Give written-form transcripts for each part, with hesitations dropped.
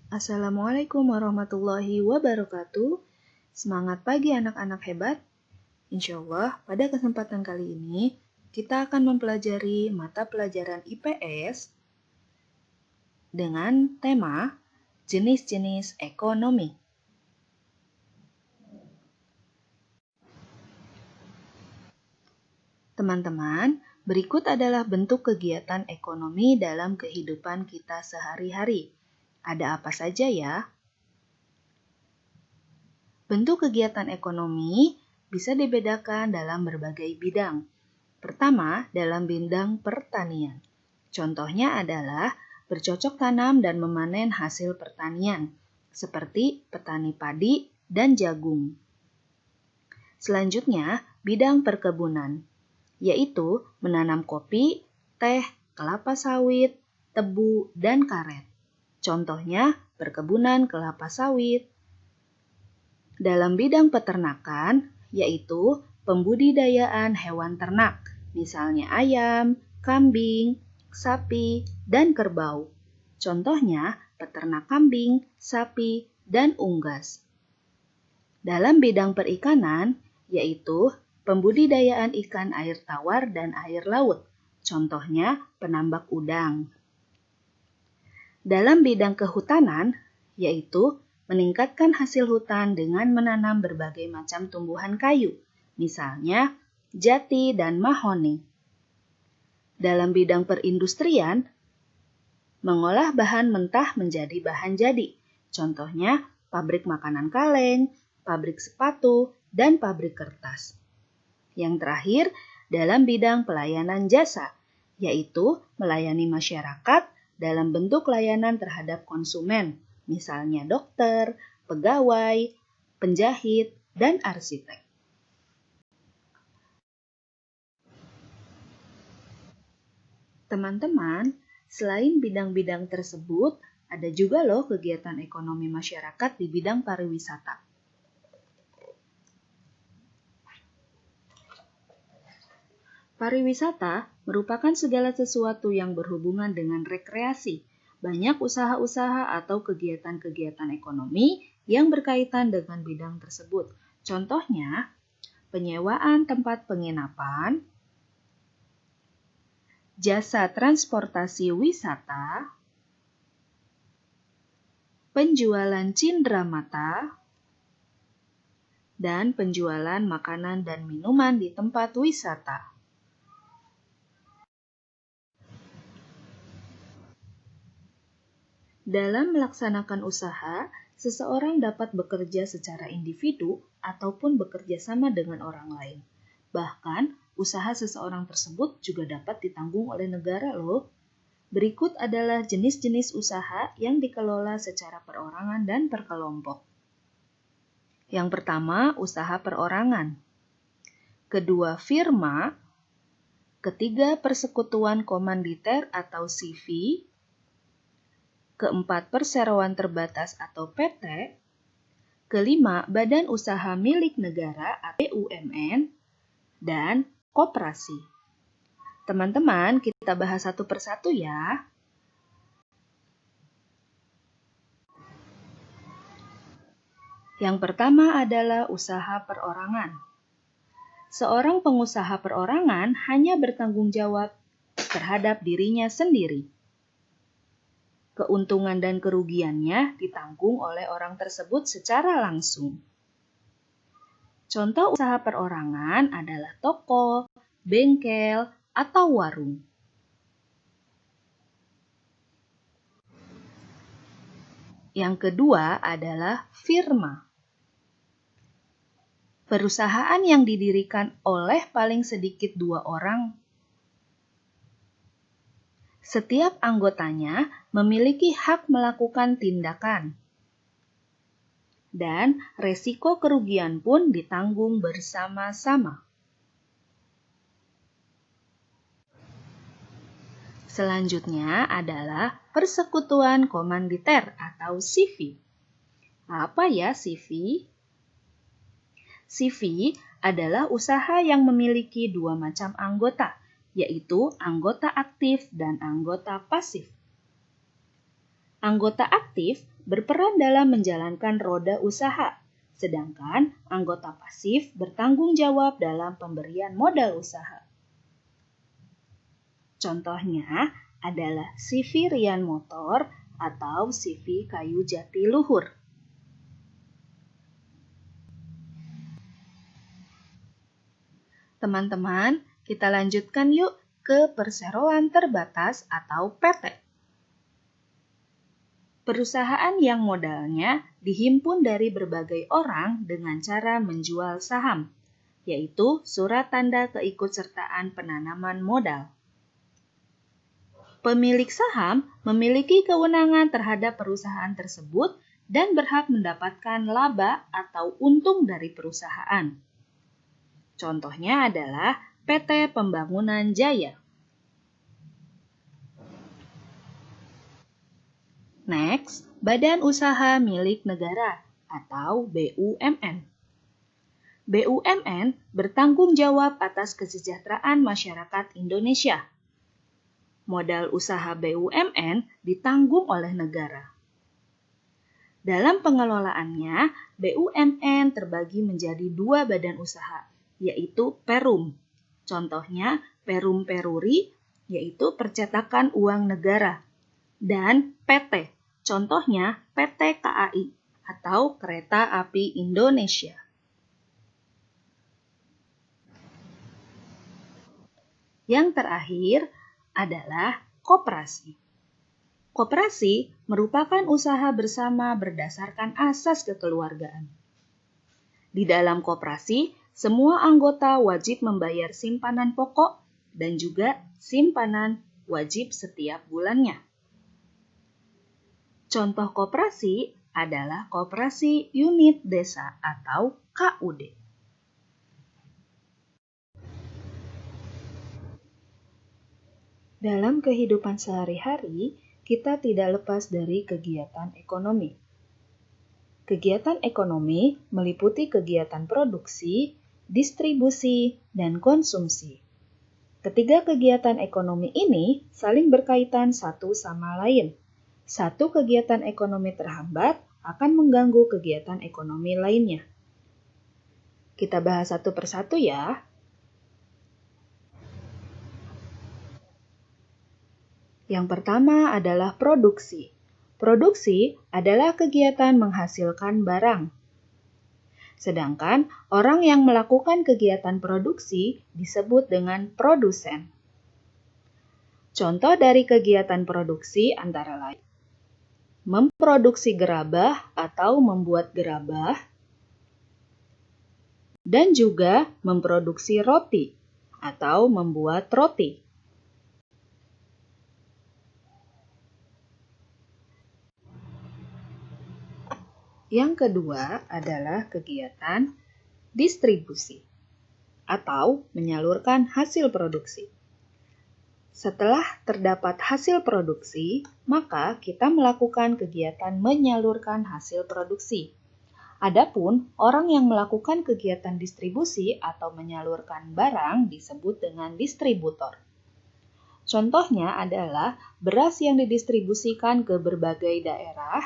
Assalamualaikum warahmatullahi wabarakatuh. Semangat pagi anak-anak hebat. Insya Allah, pada kesempatan kali ini kita akan mempelajari mata pelajaran IPS dengan tema jenis-jenis ekonomi. Teman-teman, berikut adalah bentuk kegiatan ekonomi dalam kehidupan kita sehari-hari. Ada apa saja ya? Bentuk kegiatan ekonomi bisa dibedakan dalam berbagai bidang. Pertama, dalam bidang pertanian. Contohnya adalah bercocok tanam dan memanen hasil pertanian, seperti petani padi dan jagung. Selanjutnya, bidang perkebunan, yaitu menanam kopi, teh, kelapa sawit, tebu, dan karet. Contohnya, perkebunan kelapa sawit. Dalam bidang peternakan, yaitu pembudidayaan hewan ternak, misalnya ayam, kambing, sapi, dan kerbau. Contohnya, peternak kambing, sapi, dan unggas. Dalam bidang perikanan, yaitu pembudidayaan ikan air tawar dan air laut. Contohnya, penambak udang. Dalam bidang kehutanan, yaitu meningkatkan hasil hutan dengan menanam berbagai macam tumbuhan kayu, misalnya jati dan mahoni. Dalam bidang perindustrian, mengolah bahan mentah menjadi bahan jadi, contohnya pabrik makanan kaleng, pabrik sepatu, dan pabrik kertas. Yang terakhir, dalam bidang pelayanan jasa, yaitu melayani masyarakat dalam bentuk layanan terhadap konsumen, misalnya dokter, pegawai, penjahit, dan arsitek. Teman-teman, selain bidang-bidang tersebut, ada juga loh kegiatan ekonomi masyarakat di bidang pariwisata. Pariwisata merupakan segala sesuatu yang berhubungan dengan rekreasi. Banyak usaha-usaha atau kegiatan-kegiatan ekonomi yang berkaitan dengan bidang tersebut. Contohnya, penyewaan tempat penginapan, jasa transportasi wisata, penjualan cindramata, dan penjualan makanan dan minuman di tempat wisata. Dalam melaksanakan usaha, seseorang dapat bekerja secara individu ataupun bekerja sama dengan orang lain. Bahkan, usaha seseorang tersebut juga dapat ditanggung oleh negara loh. Berikut adalah jenis-jenis usaha yang dikelola secara perorangan dan perkelompok. Yang pertama, usaha perorangan. Kedua, firma. Ketiga, persekutuan komanditer atau CV. Keempat, perseroan terbatas atau PT. Kelima, badan usaha milik negara atau BUMN. Dan koperasi. Teman-teman, kita bahas satu persatu ya. Yang pertama adalah usaha perorangan. Seorang pengusaha perorangan hanya bertanggung jawab terhadap dirinya sendiri. Keuntungan dan kerugiannya ditanggung oleh orang tersebut secara langsung. Contoh usaha perorangan adalah toko, bengkel, atau warung. Yang kedua adalah firma. Perusahaan yang didirikan oleh paling sedikit 2 orang. Setiap anggotanya memiliki hak melakukan tindakan. Dan resiko kerugian pun ditanggung bersama-sama. Selanjutnya adalah persekutuan komanditer atau CV. Apa ya CV? CV adalah usaha yang memiliki 2 macam anggota, yaitu anggota aktif dan anggota pasif. Anggota aktif berperan dalam menjalankan roda usaha, sedangkan anggota pasif bertanggung jawab dalam pemberian modal usaha. Contohnya adalah CV Rian Motor atau CV Kayu Jati Luhur. Teman-teman, kita lanjutkan yuk ke perseroan terbatas atau PT. Perusahaan yang modalnya dihimpun dari berbagai orang dengan cara menjual saham, yaitu surat tanda keikutsertaan penanaman modal. Pemilik saham memiliki kewenangan terhadap perusahaan tersebut dan berhak mendapatkan laba atau untung dari perusahaan. Contohnya adalah PT Pembangunan Jaya. Next, Badan Usaha Milik Negara atau BUMN. BUMN bertanggung jawab atas kesejahteraan masyarakat Indonesia. Modal usaha BUMN ditanggung oleh negara. Dalam pengelolaannya, BUMN terbagi menjadi 2 badan usaha, yaitu Perum. Contohnya Perum Peruri, yaitu percetakan uang negara. Dan PT, contohnya PT KAI atau Kereta Api Indonesia. Yang terakhir adalah koperasi. Koperasi merupakan usaha bersama berdasarkan asas kekeluargaan. Di dalam koperasi, semua anggota wajib membayar simpanan pokok dan juga simpanan wajib setiap bulannya. Contoh koperasi adalah Koperasi Unit Desa atau KUD. Dalam kehidupan sehari-hari, kita tidak lepas dari kegiatan ekonomi. Kegiatan ekonomi meliputi kegiatan produksi, distribusi, dan konsumsi. Ketiga kegiatan ekonomi ini saling berkaitan satu sama lain. Satu kegiatan ekonomi terhambat akan mengganggu kegiatan ekonomi lainnya. Kita bahas satu persatu ya. Yang pertama adalah produksi. Produksi adalah kegiatan menghasilkan barang. Sedangkan orang yang melakukan kegiatan produksi disebut dengan produsen. Contoh dari kegiatan produksi antara lain memproduksi gerabah atau membuat gerabah, dan juga memproduksi roti atau membuat roti. Yang kedua adalah kegiatan distribusi atau menyalurkan hasil produksi. Setelah terdapat hasil produksi, maka kita melakukan kegiatan menyalurkan hasil produksi. Adapun orang yang melakukan kegiatan distribusi atau menyalurkan barang disebut dengan distributor. Contohnya adalah beras yang didistribusikan ke berbagai daerah,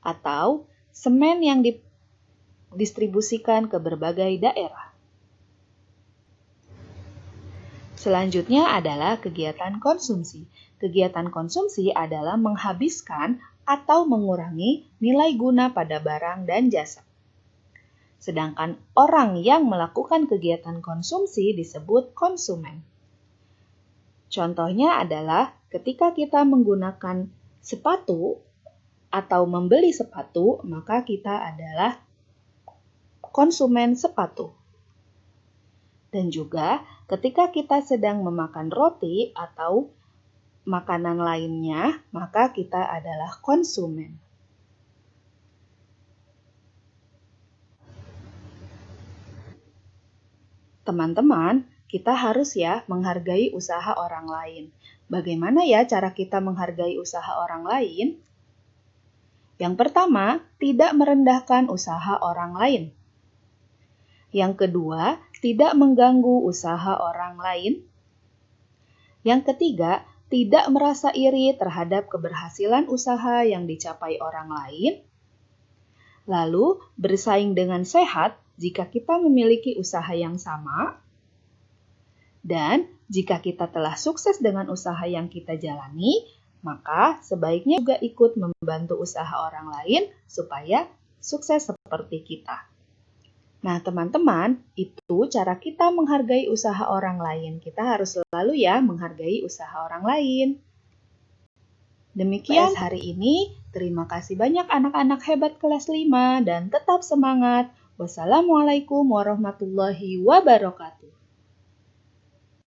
atau semen yang didistribusikan ke berbagai daerah. Selanjutnya adalah kegiatan konsumsi. Kegiatan konsumsi adalah menghabiskan atau mengurangi nilai guna pada barang dan jasa. Sedangkan orang yang melakukan kegiatan konsumsi disebut konsumen. Contohnya adalah ketika kita menggunakan sepatu atau membeli sepatu, maka kita adalah konsumen sepatu. Dan juga ketika kita sedang memakan roti atau makanan lainnya, maka kita adalah konsumen. Teman-teman, kita harus ya menghargai usaha orang lain. Bagaimana ya cara kita menghargai usaha orang lain? Yang pertama, tidak merendahkan usaha orang lain. Yang kedua, tidak mengganggu usaha orang lain. Yang ketiga, tidak merasa iri terhadap keberhasilan usaha yang dicapai orang lain. Lalu, bersaing dengan sehat jika kita memiliki usaha yang sama. Dan jika kita telah sukses dengan usaha yang kita jalani, maka sebaiknya juga ikut membantu usaha orang lain supaya sukses seperti kita. Nah, teman-teman, itu cara kita menghargai usaha orang lain. Kita harus selalu ya menghargai usaha orang lain. Demikian hari ini. Terima kasih banyak anak-anak hebat kelas 5 dan tetap semangat. Wassalamualaikum warahmatullahi wabarakatuh.